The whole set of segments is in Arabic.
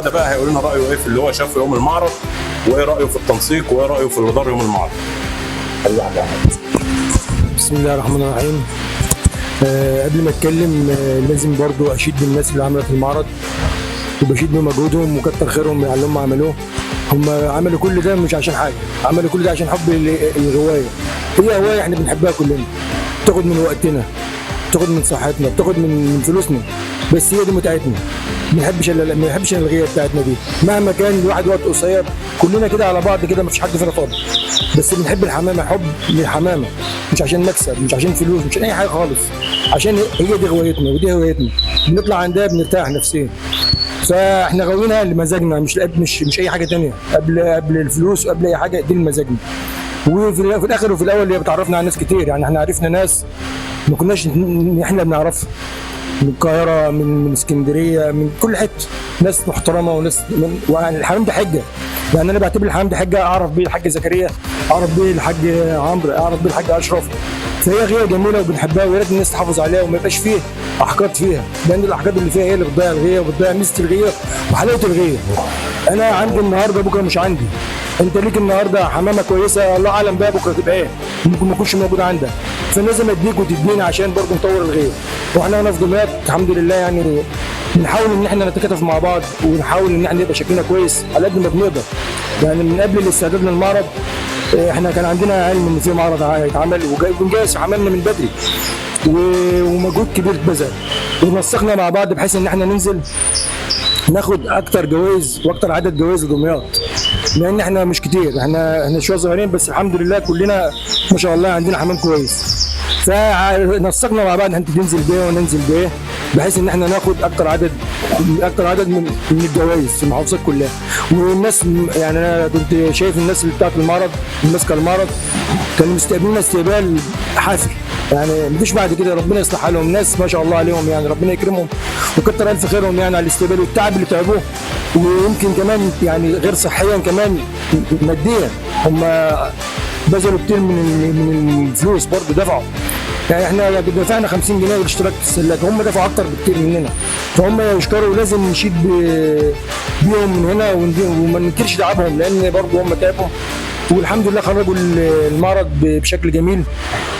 النهارده بقى هيقول لنا رايه ايه في اللي هو شافه يوم المعرض، وايه رايه في التنسيق، وايه رايه في الاداره يوم المعرض. بسم الله الرحمن الرحيم. قبل ما اتكلم لازم برضو اشيد بالناس اللي عملت المعرض، وبشيد بمجهودهم وكتر خيرهم على اللي هم عملوه. هم عملوا كل ده مش عشان حاجه، عملوا كل ده عشان حب الهوايه. هي هوايه احنا بنحبها كلنا، بتاخد من وقتنا، بتاخد من صحتنا، بتاخد من فلوسنا، بس هي دي متعتنا. ما بنحبش الغيه بتاعتنا دي، مهما كان الواحد وقت قصير كلنا كده على بعض كده، ما فيش حد فينا فاضي، بس بنحب الحمامه حب للحمامه، مش عشان مكسب، مش عشان فلوس، مش عشان اي حاجه خالص، عشان هي دي هوايتنا ودي هوايتنا، بنطلع عندها بنرتاح نفسيا. فاحنا غاويينها لمزاجنا، مش اي حاجه ثانيه، قبل الفلوس وقبل اي حاجه دي لمزاجنا. وفي الاخر وفي الاول هي بتعرفنا على ناس كتير، يعني احنا عرفنا ناس ما كناش احنا بنعرفها، من القاهره، من اسكندريه، من كل حته، ناس محترمه وناس يعني الحمام ده حجه، يعني انا بعتبر الحمام ده حجه، اعرف بيه الحاج زكريا، اعرف بيه الحاج عمرو، اعرف بيه الحاج اشرف. فهي غيه جميله وبنحبها، ويا ريت الناس تحافظ عليها وما يبقاش فيه احقاد فيها، لان الاحقاد اللي فيها هي اللي بتضيع الغيه وبتضيع ميزه الغيه وحلاوه الغيه. انا عندي النهارده بكره مش عندي، انت ليك النهارده حمامه كويسه، الله اعلم بقى بكره تبقى ايه، ممكن ما تكونش موجود عندك، فلازم اديك وتدينا عشان برضه نطور الغيه. واحنا هنا في دمياط الحمد لله يعني بنحاول ان احنا نتكاتف مع بعض، ونحاول ان احنا يبقى شكلنا كويس على قد ما بنقدر. يعني من قبل الاستعداد للمعرض احنا كان عندنا علم ان في معرض هيتعمل، وبنجهز عملنا من بدري ومجهود كبير اتبذل، ونسقنا مع بعض بحيث ان احنا ننزل ناخد اكتر جوائز واكتر عدد جوائز لدمياط، لان احنا مش كتير، احنا شويه صغيرين، بس الحمد لله كلنا ما شاء الله عندنا حمام كويس. فنسقنا مع بعض انت تنزل بايه وننزل بايه، بحيث ان احنا ناخد اكتر عدد من الجوائز في المحافظات كلها. والناس يعني انا كنت شايف الناس اللي بتاعت المعرض، ماسكه المعرض، كانوا مستقبلين استقبال حافل، يعني مفيش بعد كده. ربنا يصلح حالهم، ناس ما شاء الله عليهم، يعني ربنا يكرمهم وكتر الف خيرهم يعني على الاستقبال والتعب اللي تعبوه، ويمكن كمان يعني غير صحيا كمان ماديا هم بذلوا كتير من الفلوس، برضه دفعوا، يعني احنا دفعنا 50 جنيه لاشتراك في السلاك، هم دفعوا اكتر بكتير مننا، فهم يشكروا، ولازم نشيد بيهم من هنا وما ننكرش تعبهم، لان برضه هم تعبوا والحمد لله خرجوا المعرض بشكل جميل،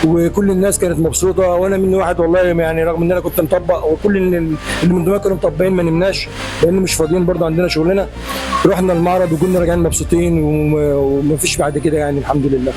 وكل الناس كانت مبسوطه، وانا مني واحد والله، يعني رغم ان انا كنت مطبق، وكل اللي من دماغي كانوا مطبقين ما نمناش، لان مش فاضيين برضه عندنا شغلنا. رحنا المعرض وكنا راجعين مبسوطين، ومفيش بعد كده يعني الحمد لله.